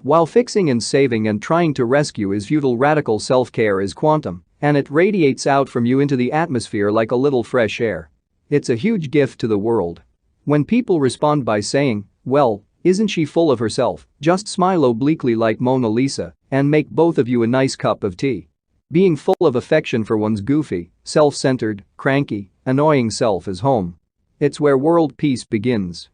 While fixing and saving and trying to rescue is futile, radical self-care is quantum, and it radiates out from you into the atmosphere like a little fresh air. It's a huge gift to the world. When people respond by saying, "Well, isn't she full of herself?" just smile obliquely like Mona Lisa and make both of you a nice cup of tea. Being full of affection for one's goofy, self-centered, cranky, annoying self is home. It's where world peace begins.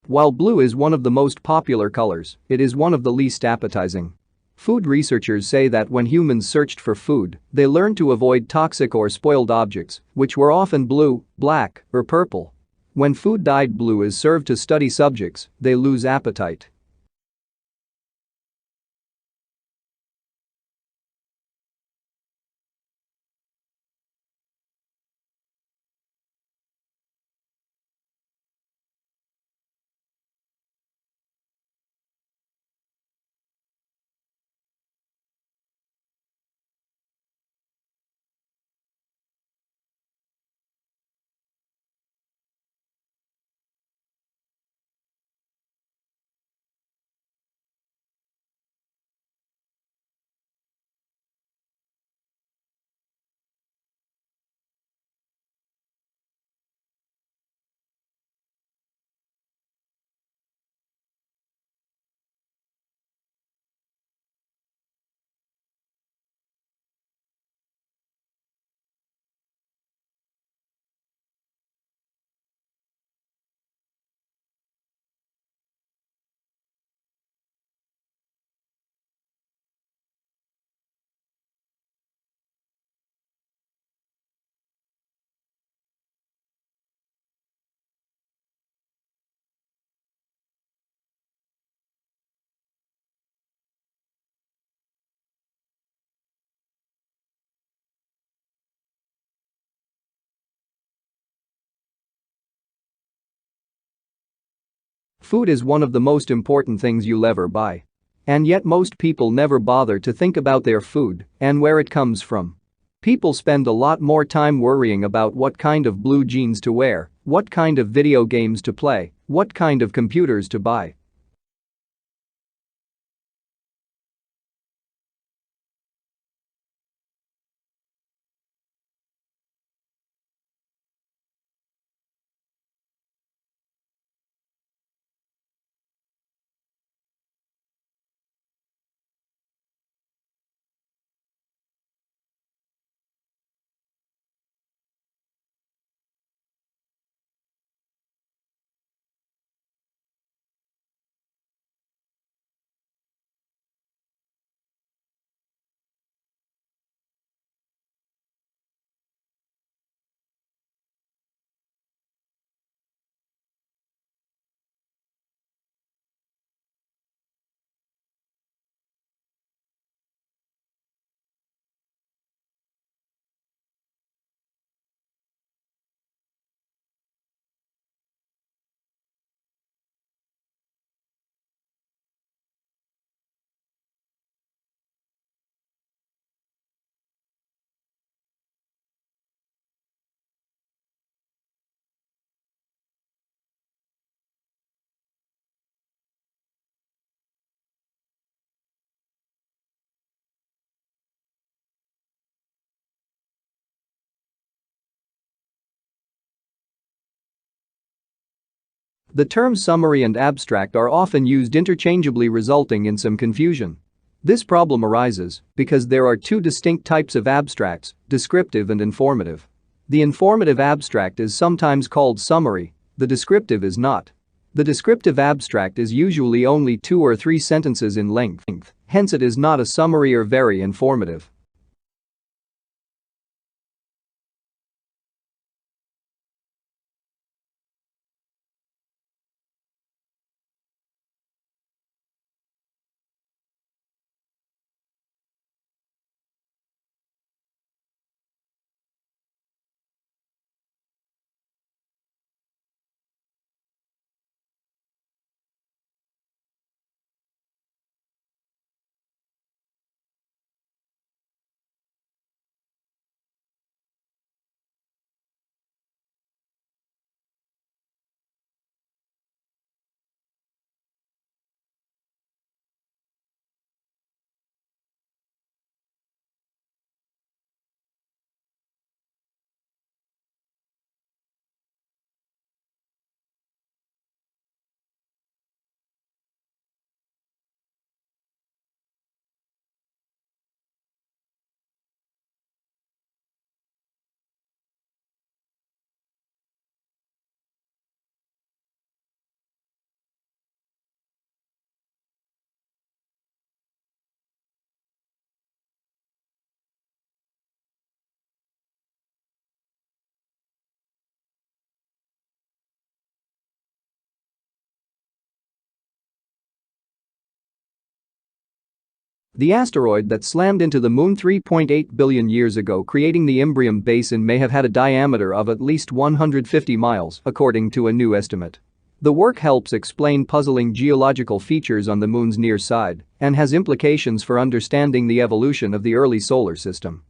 While blue is one of the most popular colors, it is one of the least appetizing. Food researchers say that when humans searched for food, they learned to avoid toxic or spoiled objects, which were often blue, black, or purple. When food dyed blue is served to study subjects, they lose appetite. Food is one of the most important things you'll ever buy. And yet most people never bother to think about their food and where it comes from. People spend a lot more time worrying about what kind of blue jeans to wear, what kind of video games to play, what kind of computers to buy. The terms summary and abstract are often used interchangeably, resulting in some confusion. This problem arises because there are two distinct types of abstracts, descriptive and informative. The informative abstract is sometimes called summary, the descriptive is not. The descriptive abstract is usually only 2 or 3 sentences in length, hence it is not a summary or very informative. The asteroid that slammed into the moon 3.8 billion years ago, creating the Imbrium Basin, may have had a diameter of at least 150 miles, according to a new estimate. The work helps explain puzzling geological features on the moon's near side and has implications for understanding the evolution of the early solar system.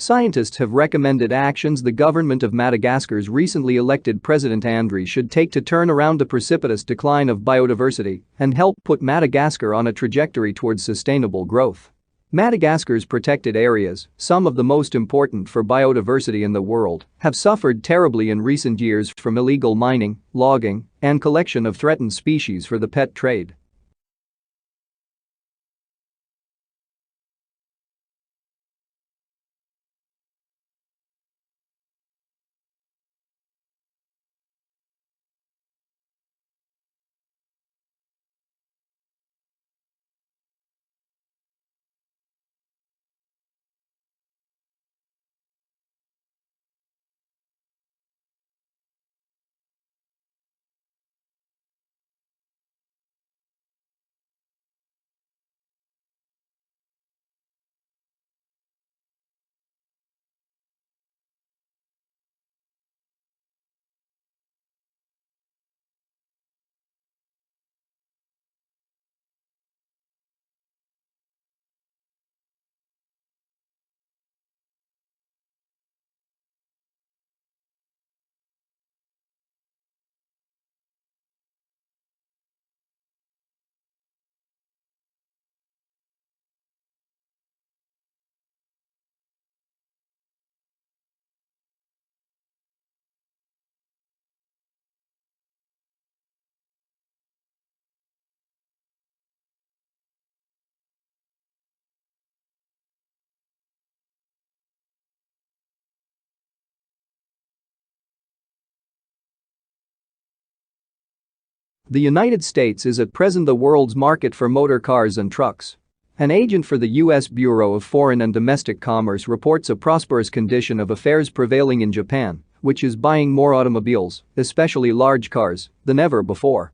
Scientists have recommended actions the government of Madagascar's recently elected President Andry should take to turn around the precipitous decline of biodiversity and help put Madagascar on a trajectory towards sustainable growth. Madagascar's protected areas, some of the most important for biodiversity in the world, have suffered terribly in recent years from illegal mining, logging, and collection of threatened species for the pet trade. The United States is at present the world's market for motor cars and trucks. An agent for the U.S. Bureau of Foreign and Domestic Commerce reports a prosperous condition of affairs prevailing in Japan, which is buying more automobiles, especially large cars, than ever before.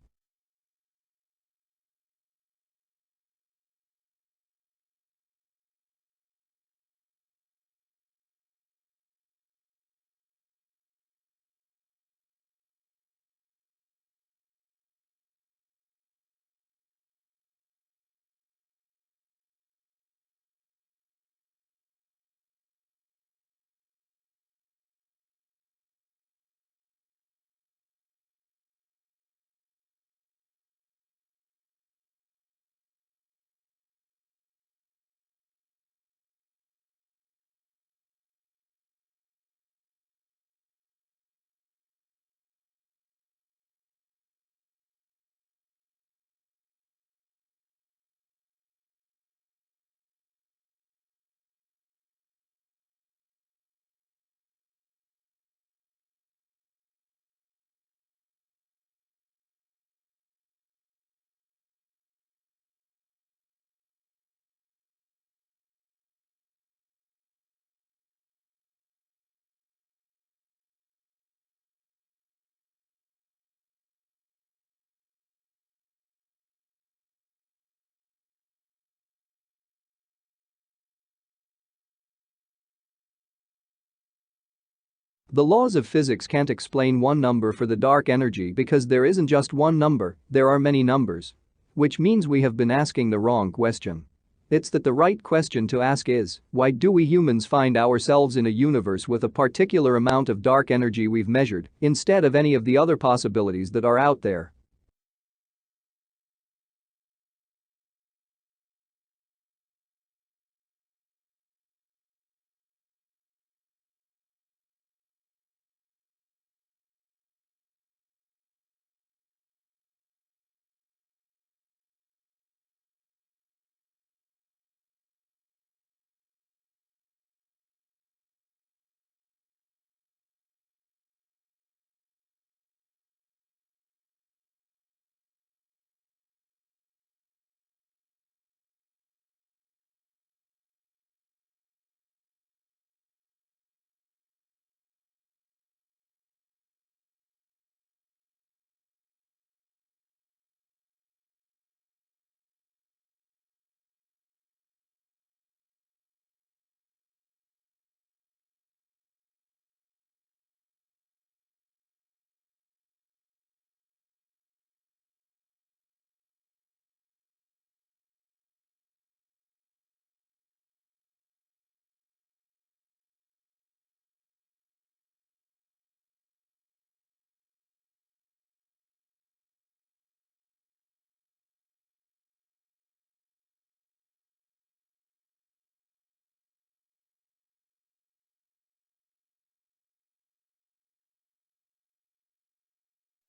The laws of physics can't explain one number for the dark energy because there isn't just one number, there are many numbers. Which means we have been asking the wrong question. It's that the right question to ask is, why do we humans find ourselves in a universe with a particular amount of dark energy we've measured, instead of any of the other possibilities that are out there?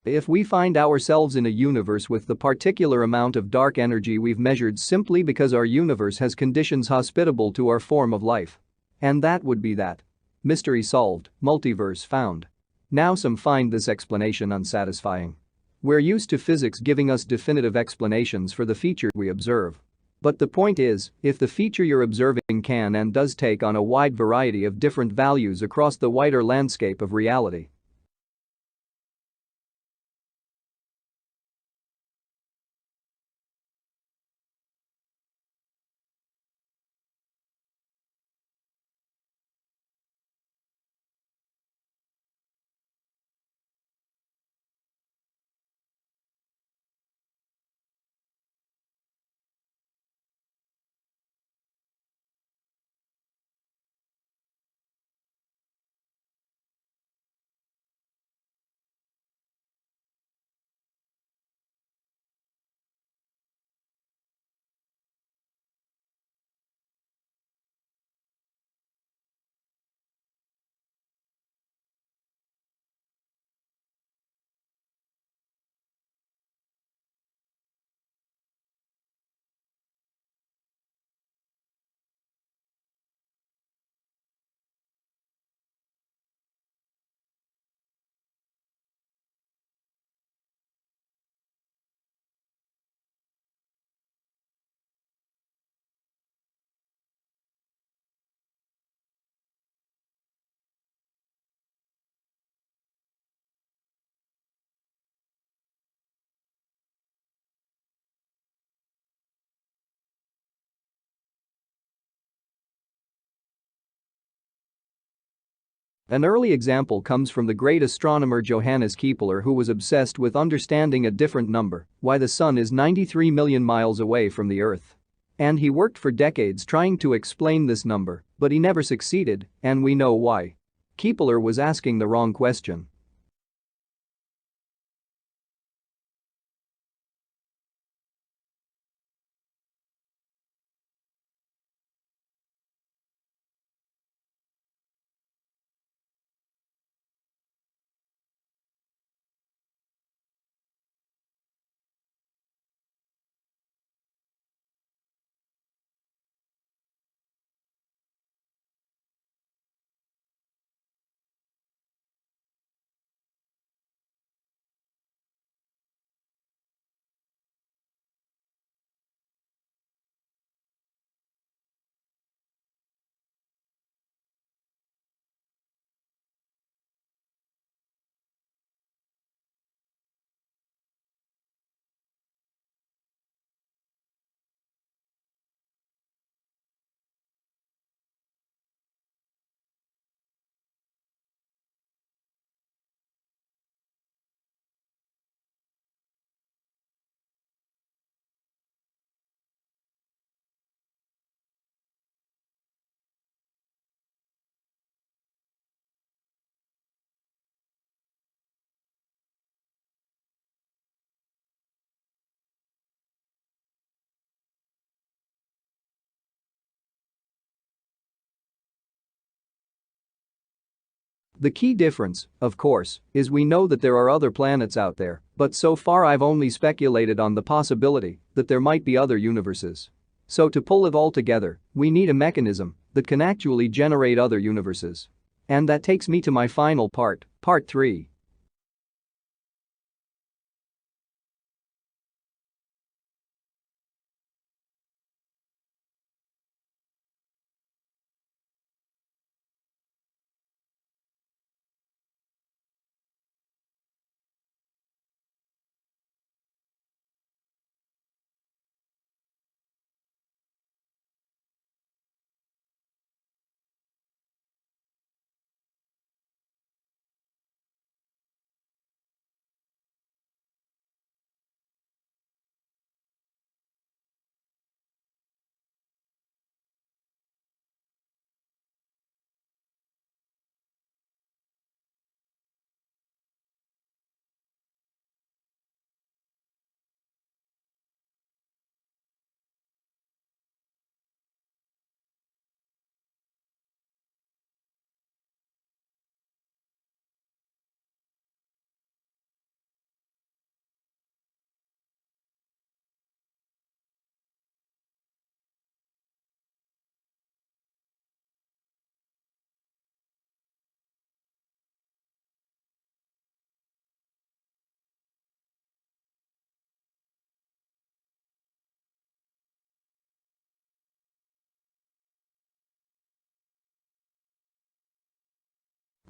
If we find ourselves in a universe with the particular amount of dark energy we've measured simply because our universe has conditions hospitable to our form of life. And that would be that. Mystery solved, multiverse found. Now some find this explanation unsatisfying. We're used to physics giving us definitive explanations for the feature we observe. But the point is, if the feature you're observing can and does take on a wide variety of different values across the wider landscape of reality, An early example comes from the great astronomer Johannes Kepler, who was obsessed with understanding a different number, why the sun is 93 million miles away from the Earth. And he worked for decades trying to explain this number, but he never succeeded, and we know why. Kepler was asking the wrong question. The key difference, of course, is we know that there are other planets out there, but so far I've only speculated on the possibility that there might be other universes. So to pull it all together, we need a mechanism that can actually generate other universes. And that takes me to my final part 3.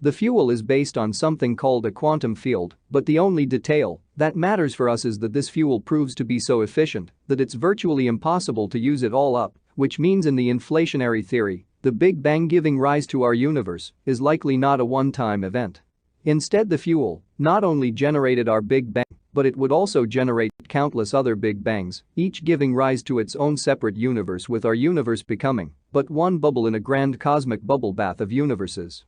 The fuel is based on something called a quantum field, but the only detail that matters for us is that this fuel proves to be so efficient that it's virtually impossible to use it all up, which means in the inflationary theory, the Big Bang giving rise to our universe is likely not a one-time event. Instead, the fuel not only generated our Big Bang, but it would also generate countless other Big Bangs, each giving rise to its own separate universe, with our universe becoming but one bubble in a grand cosmic bubble bath of universes.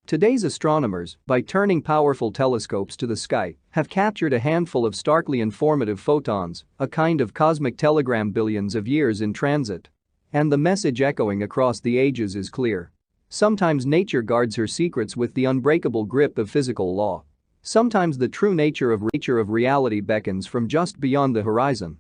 Today's astronomers, by turning powerful telescopes to the sky, have captured a handful of starkly informative photons, a kind of cosmic telegram billions of years in transit. And the message echoing across the ages is clear. Sometimes nature guards her secrets with the unbreakable grip of physical law. Sometimes the true nature of reality beckons from just beyond the horizon.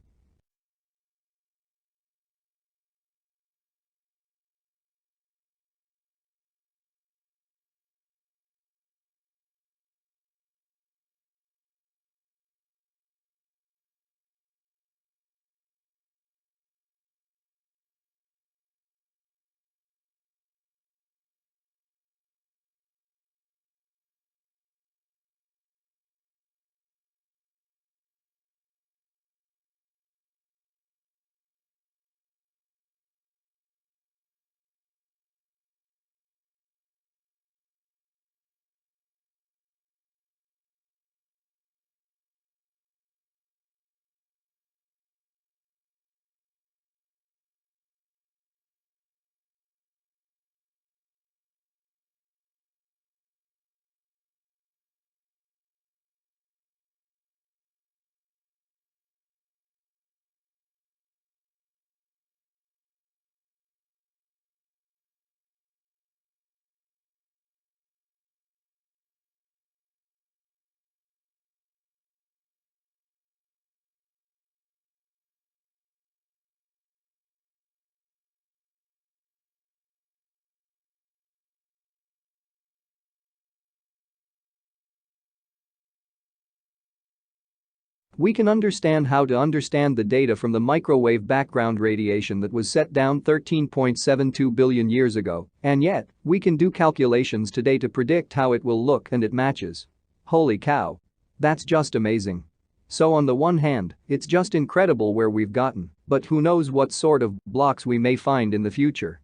We can understand how to understand the data from the microwave background radiation that was set down 13.72 billion years ago, and yet, we can do calculations today to predict how it will look and it matches. Holy cow. That's just amazing. So on the one hand, it's just incredible where we've gotten, but who knows what sort of blocks we may find in the future.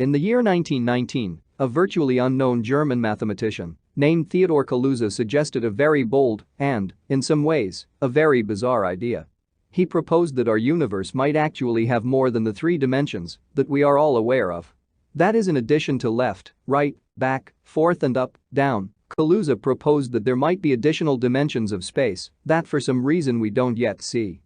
In the year 1919, a virtually unknown German mathematician named Theodor Kaluza suggested a very bold and, in some ways, a very bizarre idea. He proposed that our universe might actually have more than the three dimensions that we are all aware of. That is, in addition to left, right, back, forth and up, down, Kaluza proposed that there might be additional dimensions of space that for some reason we don't yet see.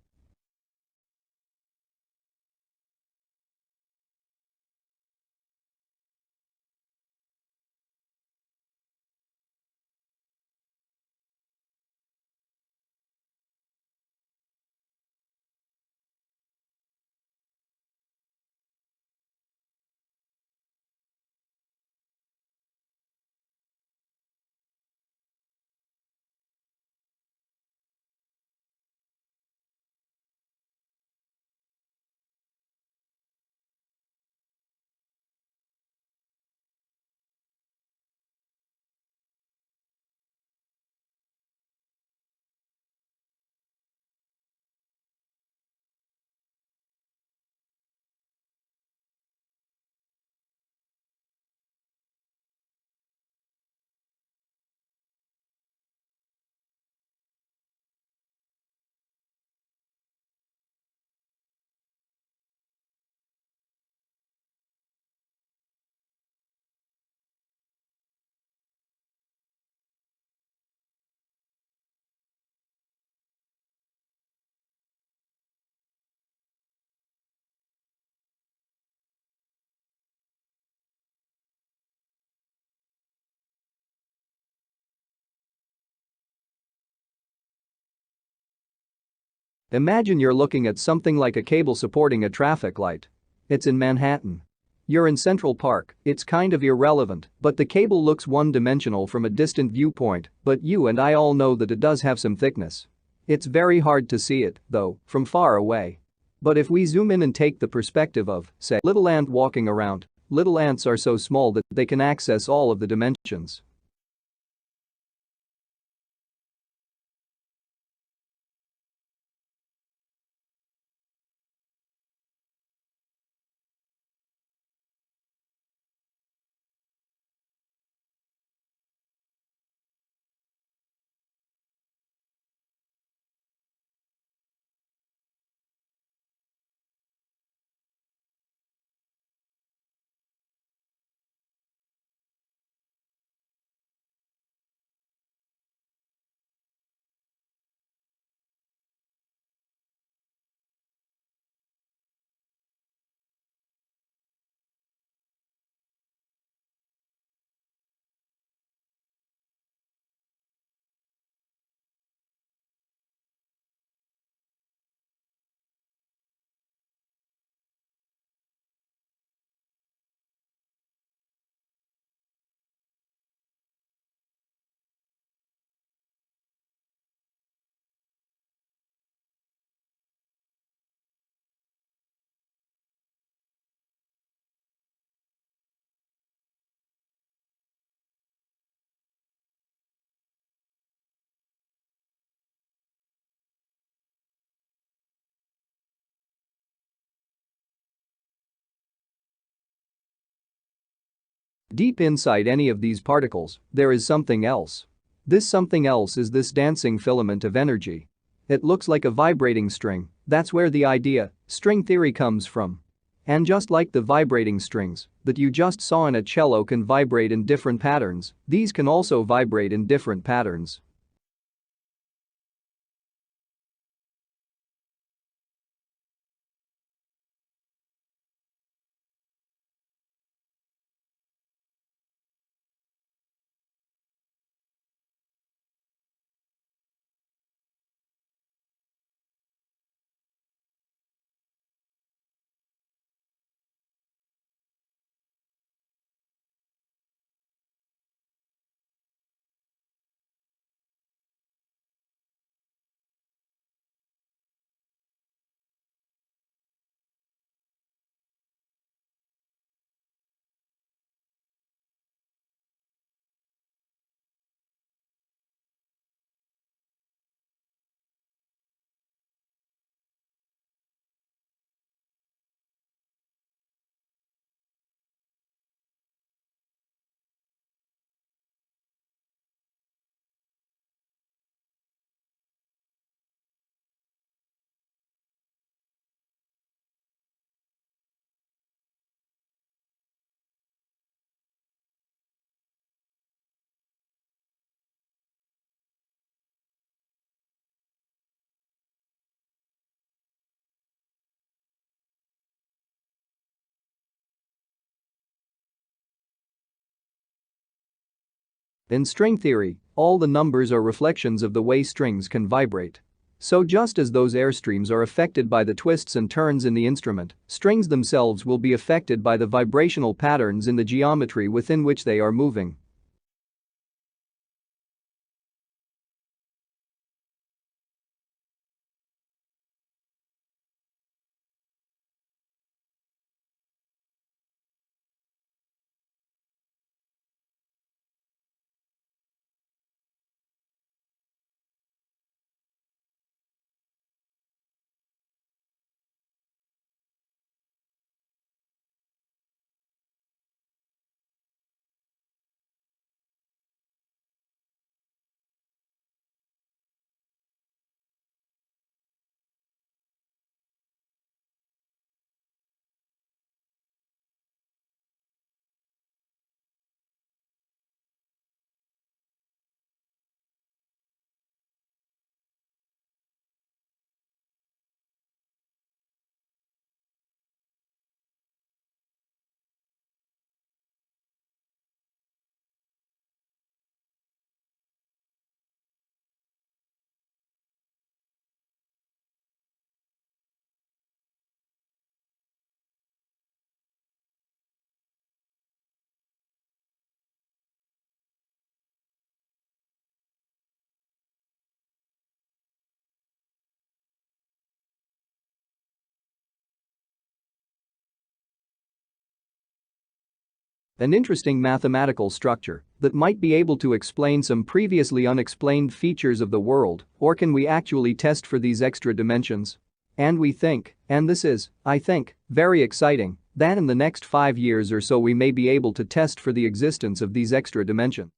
Imagine you're looking at something like a cable supporting a traffic light. It's in Manhattan. You're in Central Park, it's kind of irrelevant, but the cable looks one-dimensional from a distant viewpoint, but you and I all know that it does have some thickness. It's very hard to see it, though, from far away. But if we zoom in and take the perspective of, say, little ant walking around, little ants are so small that they can access all of the dimensions. Deep inside any of these particles, there is something else. This something else is this dancing filament of energy. It looks like a vibrating string, that's where the idea, string theory comes from. And just like the vibrating strings that you just saw in a cello can vibrate in different patterns, these can also vibrate in different patterns. In string theory, all the numbers are reflections of the way strings can vibrate. So just as those airstreams are affected by the twists and turns in the instrument, strings themselves will be affected by the vibrational patterns in the geometry within which they are moving. An interesting mathematical structure that might be able to explain some previously unexplained features of the world, or can we actually test for these extra dimensions? And we think, and this is, I think, very exciting, that in the next 5 years or so we may be able to test for the existence of these extra dimensions.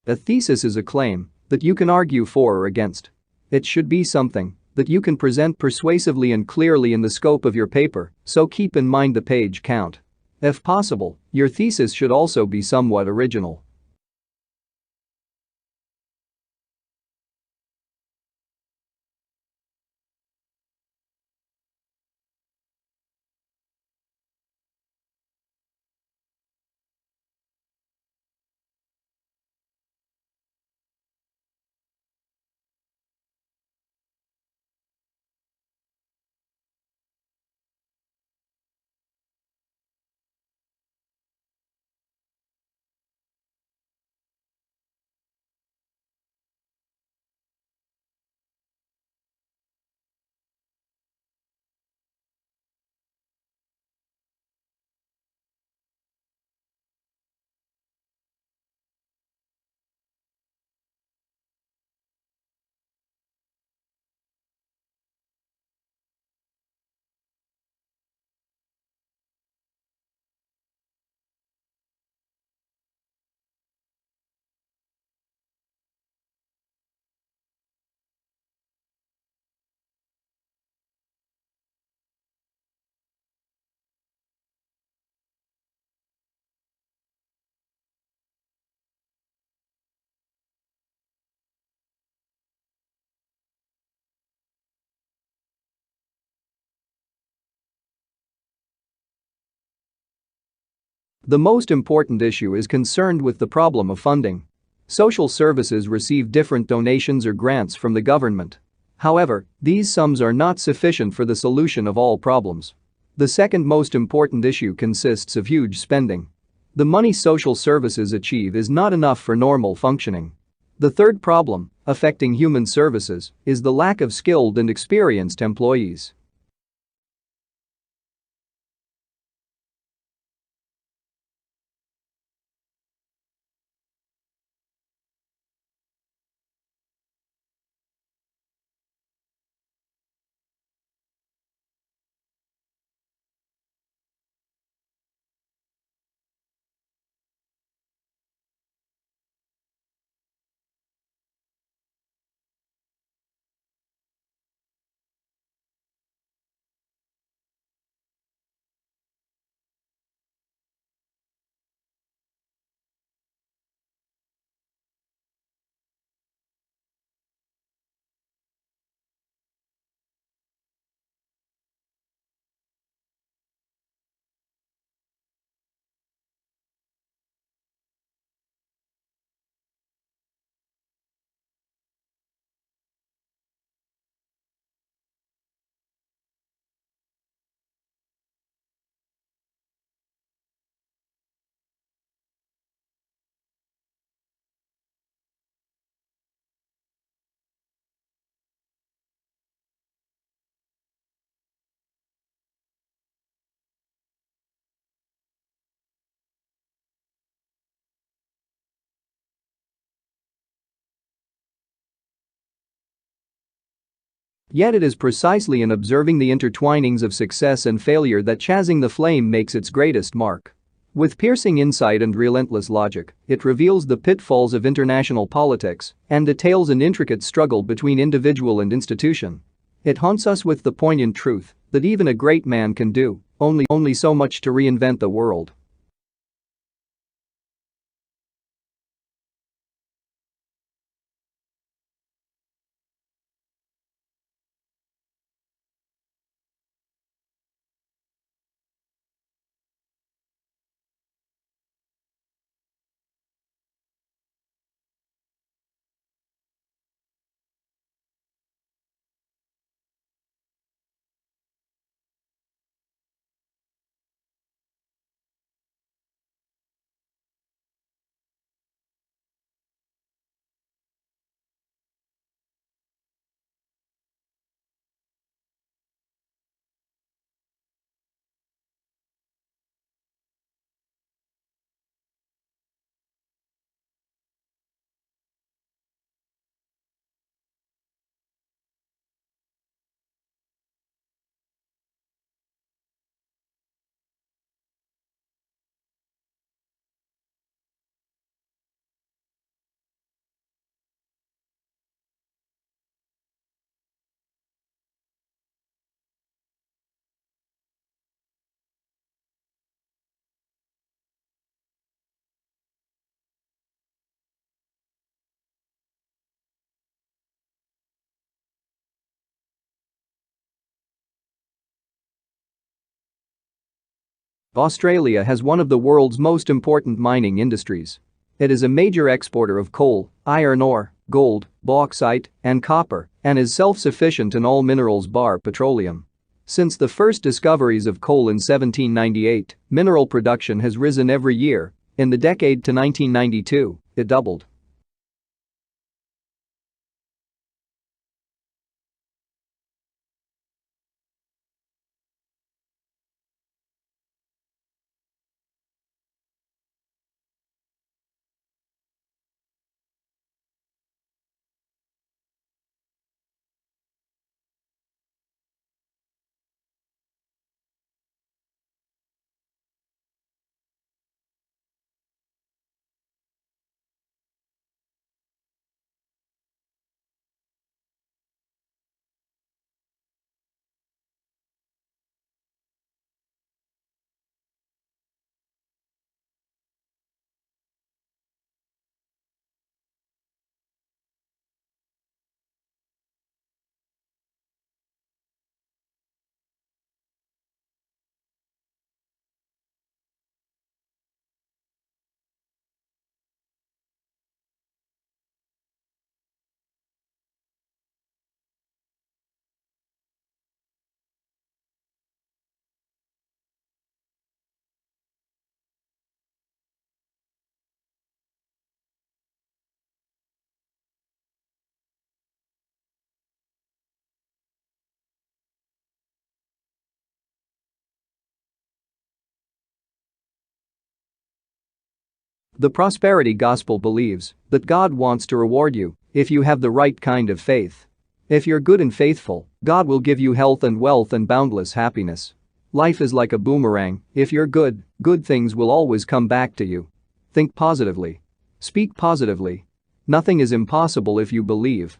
A thesis is a claim that you can argue for or against. It should be something that you can present persuasively and clearly in the scope of your paper, so keep in mind the page count. If possible, your thesis should also be somewhat original. The most important issue is concerned with the problem of funding. Social services receive different donations or grants from the government. However, these sums are not sufficient for the solution of all problems. The second most important issue consists of huge spending. The money social services achieve is not enough for normal functioning. The third problem, affecting human services, is the lack of skilled and experienced employees. Yet it is precisely in observing the intertwinings of success and failure that Chasing the Flame makes its greatest mark. With piercing insight and relentless logic, it reveals the pitfalls of international politics and details an intricate struggle between individual and institution. It haunts us with the poignant truth that even a great man can do only so much to reinvent the world. Australia has one of the world's most important mining industries. It is a major exporter of coal, iron ore, gold, bauxite, and copper, and is self-sufficient in all minerals bar petroleum. Since the first discoveries of coal in 1798, mineral production has risen every year. In the decade to 1992, it doubled. The prosperity gospel believes that God wants to reward you if you have the right kind of faith. If you're good and faithful, God will give you health and wealth and boundless happiness. Life is like a boomerang. If you're good, good things will always come back to you. Think positively. Speak positively. Nothing is impossible if you believe.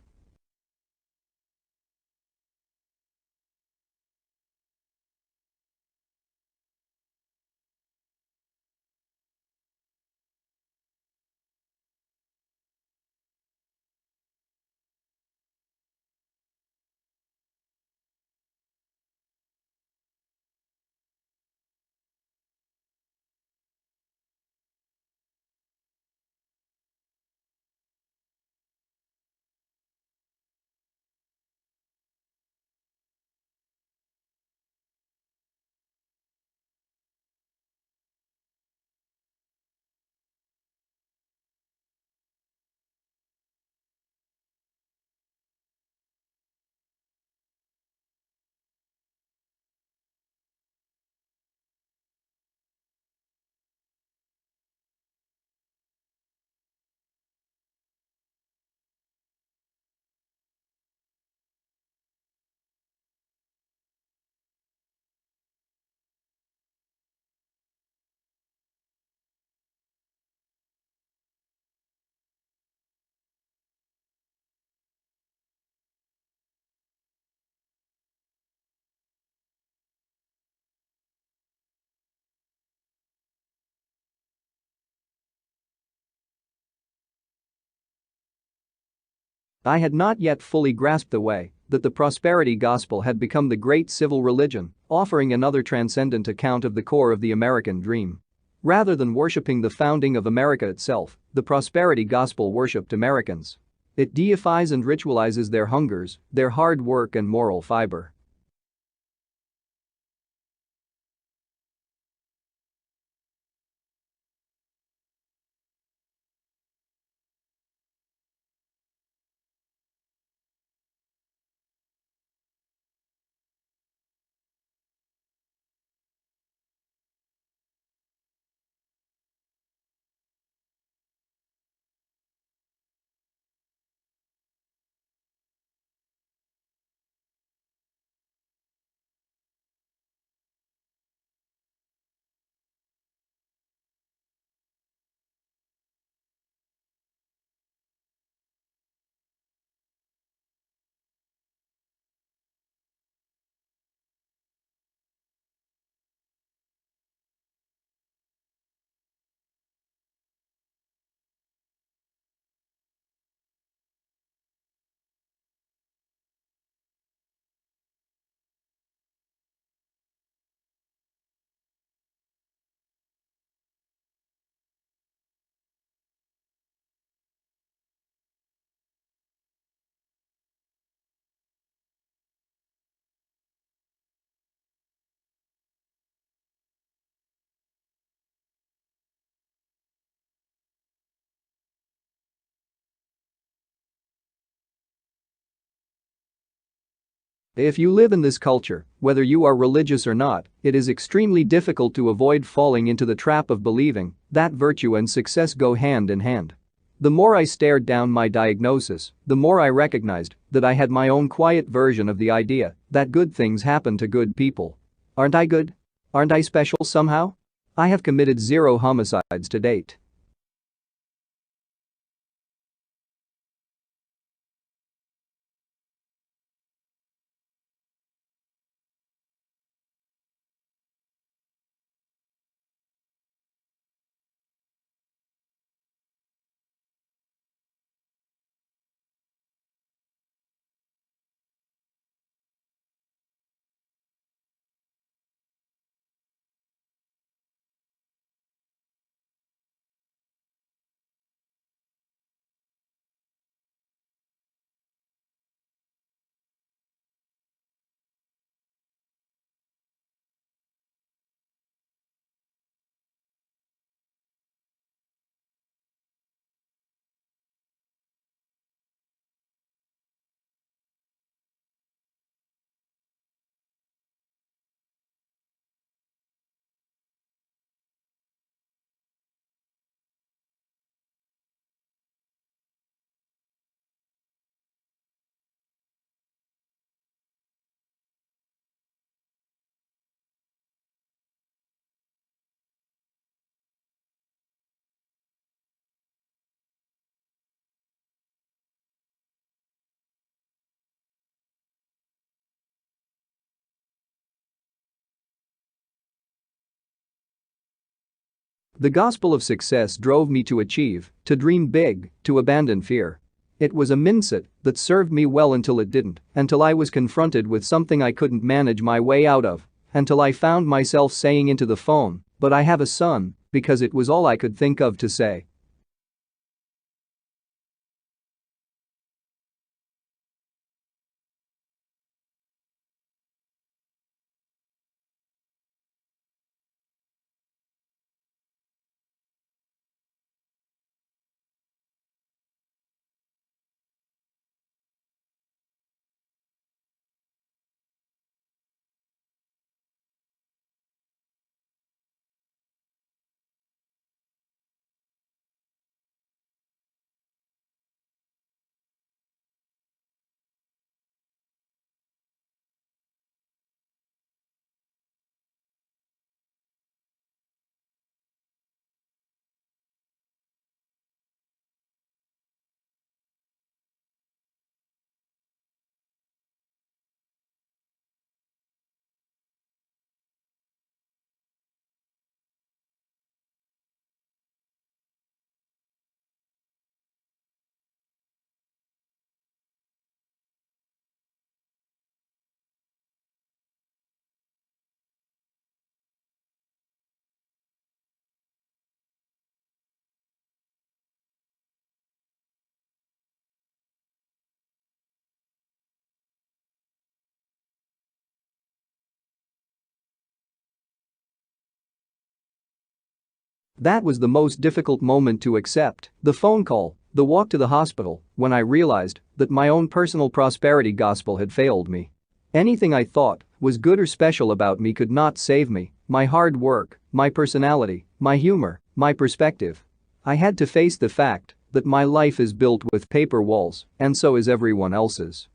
I had not yet fully grasped the way that the prosperity gospel had become the great civil religion, offering another transcendent account of the core of the American dream. Rather than worshipping the founding of America itself, the prosperity gospel worshipped Americans. It deifies and ritualizes their hungers, their hard work and moral fiber. If you live in this culture, whether you are religious or not, it is extremely difficult to avoid falling into the trap of believing that virtue and success go hand in hand. The more I stared down my diagnosis, the more I recognized that I had my own quiet version of the idea that good things happen to good people. Aren't I good? Aren't I special somehow? I have committed 0 homicides to date. The gospel of success drove me to achieve, to dream big, to abandon fear. It was a mindset that served me well until it didn't, until I was confronted with something I couldn't manage my way out of, until I found myself saying into the phone, "But I have a son," because it was all I could think of to say. That was the most difficult moment to accept, the phone call, the walk to the hospital, when I realized that my own personal prosperity gospel had failed me. Anything I thought was good or special about me could not save me, my hard work, my personality, my humor, my perspective. I had to face the fact that my life is built with paper walls, and so is everyone else's.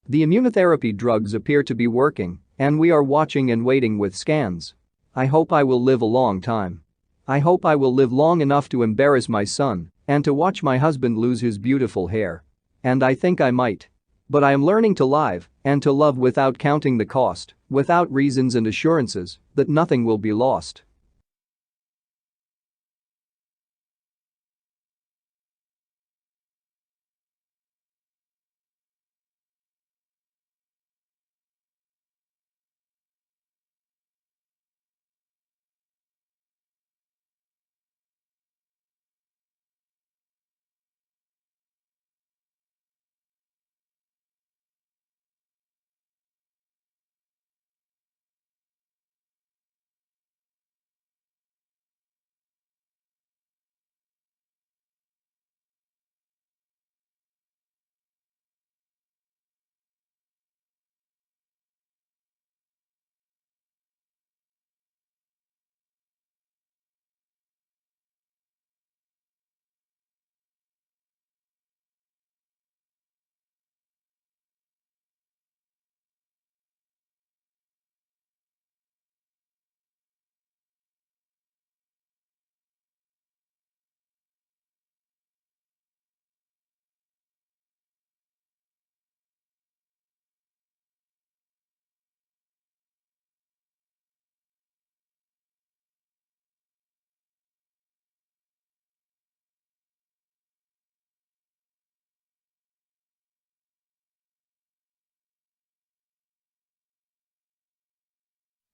The immunotherapy drugs appear to be working, and we are watching and waiting with scans. I hope I will live a long time. I hope I will live long enough to embarrass my son and to watch my husband lose his beautiful hair. And I think I might. But I am learning to live and to love without counting the cost, without reasons and assurances that nothing will be lost.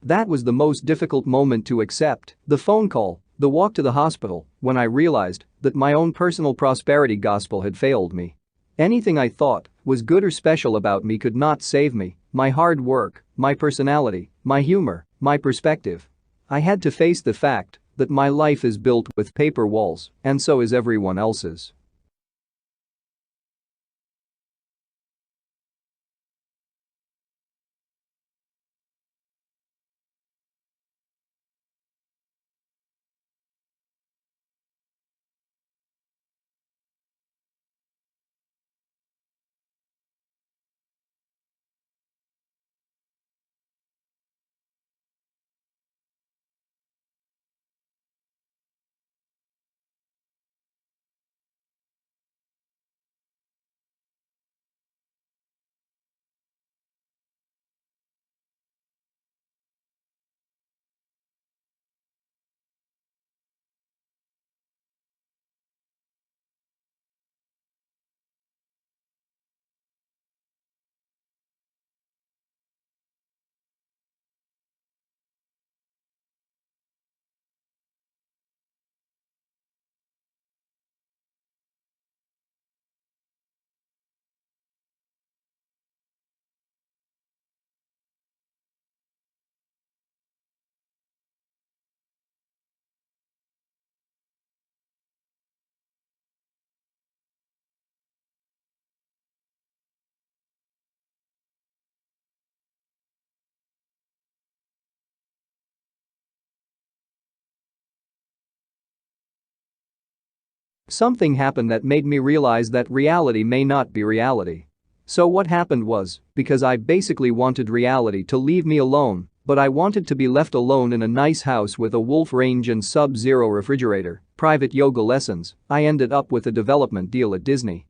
That was the most difficult moment to accept, the phone call, the walk to the hospital, when I realized that my own personal prosperity gospel had failed me. Anything I thought was good or special about me could not save me, my hard work, my personality, my humor, my perspective. I had to face the fact that my life is built with paper walls, and so is everyone else's. Something happened that made me realize that reality may not be reality. So what happened was, because I basically wanted reality to leave me alone, but I wanted to be left alone in a nice house with a wolf range and sub-zero refrigerator, private yoga lessons, I ended up with a development deal at Disney.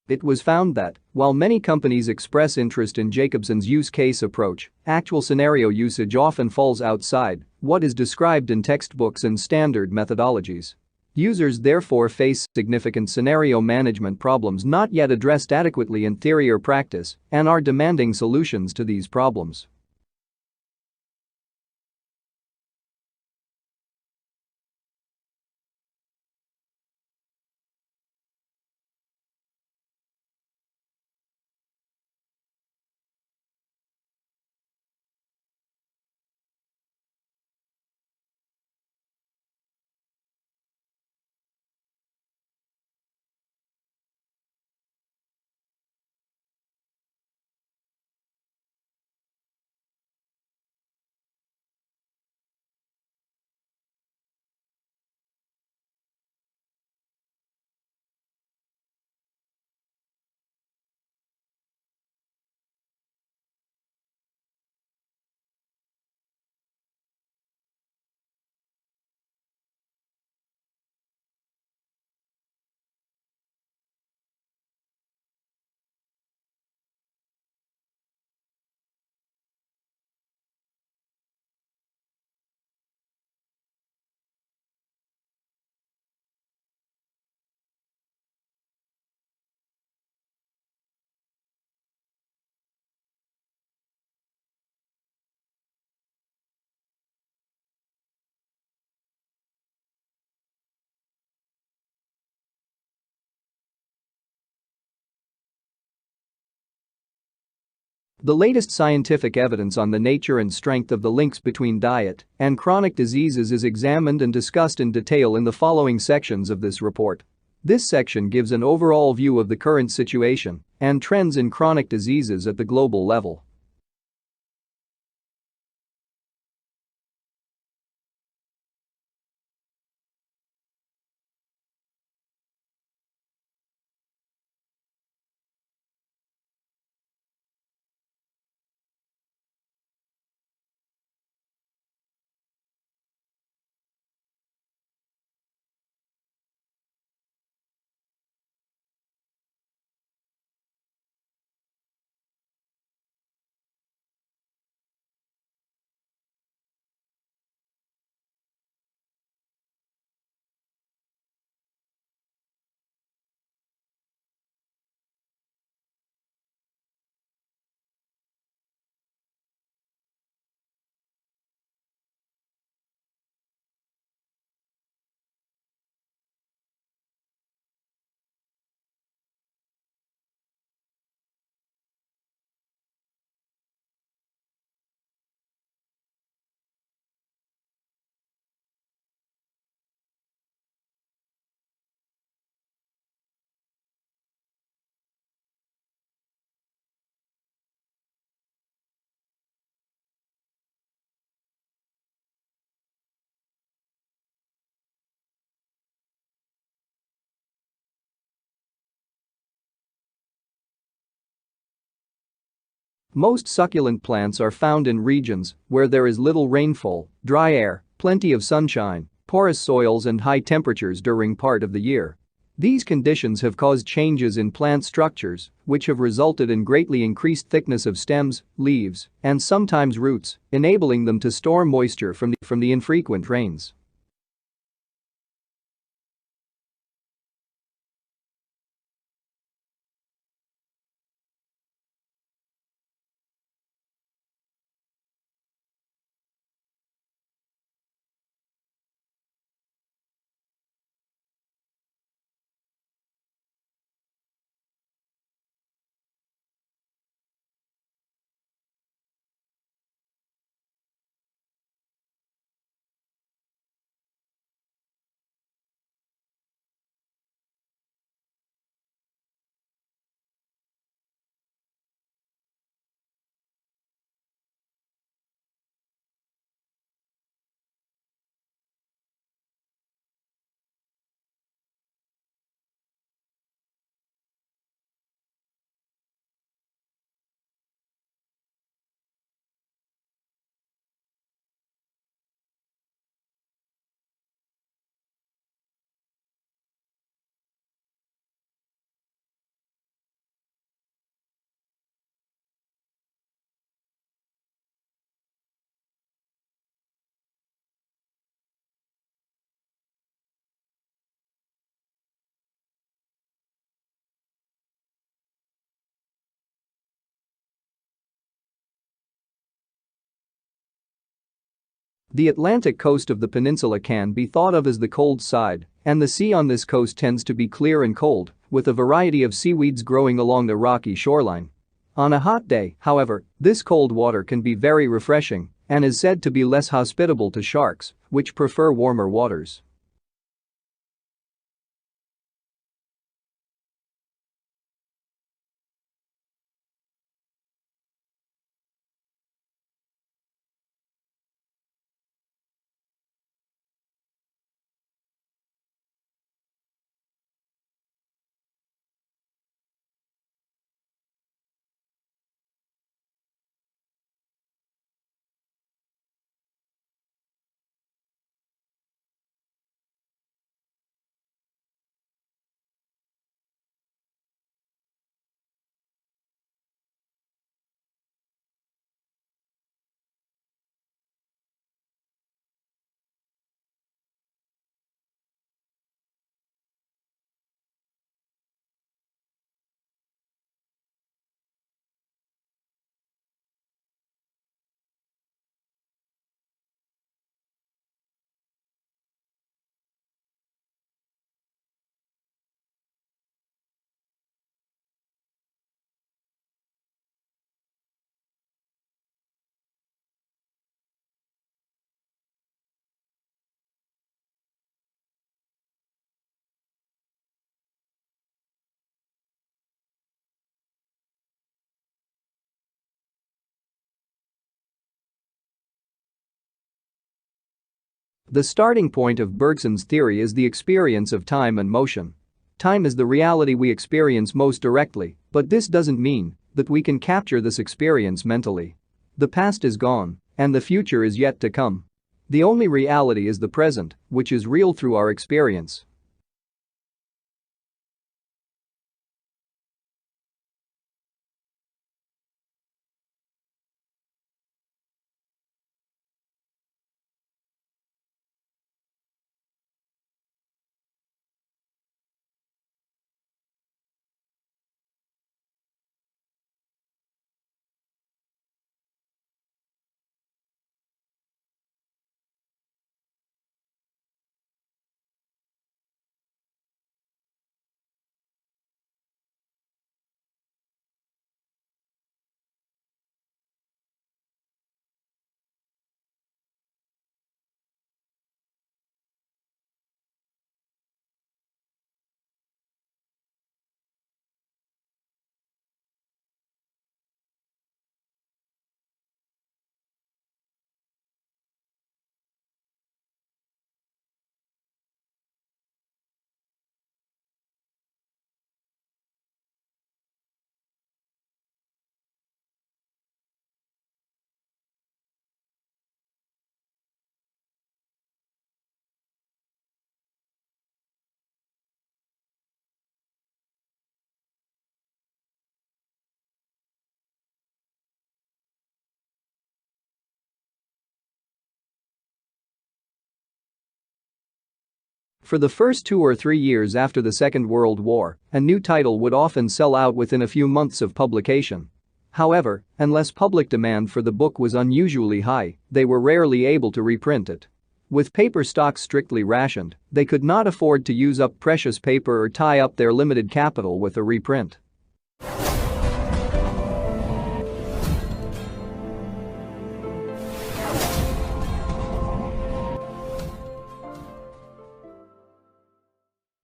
It was found that, while many companies express interest in Jacobson's use case approach, actual scenario usage often falls outside what is described in textbooks and standard methodologies. Users therefore face significant scenario management problems not yet addressed adequately in theory or practice and are demanding solutions to these problems. The latest scientific evidence on the nature and strength of the links between diet and chronic diseases is examined and discussed in detail in the following sections of this report. This section gives an overall view of the current situation and trends in chronic diseases at the global level. Most succulent plants are found in regions where there is little rainfall, dry air, plenty of sunshine, porous soils and high temperatures during part of the year. These conditions have caused changes in plant structures, which have resulted in greatly increased thickness of stems, leaves, and sometimes roots, enabling them to store moisture from the infrequent rains. The Atlantic coast of the peninsula can be thought of as the cold side, and the sea on this coast tends to be clear and cold, with a variety of seaweeds growing along the rocky shoreline. On a hot day, however, this cold water can be very refreshing and is said to be less hospitable to sharks, which prefer warmer waters. The starting point of Bergson's theory is the experience of time and motion. Time is the reality we experience most directly, but this doesn't mean that we can capture this experience mentally. The past is gone, and the future is yet to come. The only reality is the present, which is real through our experience. For the first 2 or 3 years after the Second World War, a new title would often sell out within a few months of publication. However, unless public demand for the book was unusually high, they were rarely able to reprint it. With paper stocks strictly rationed, they could not afford to use up precious paper or tie up their limited capital with a reprint.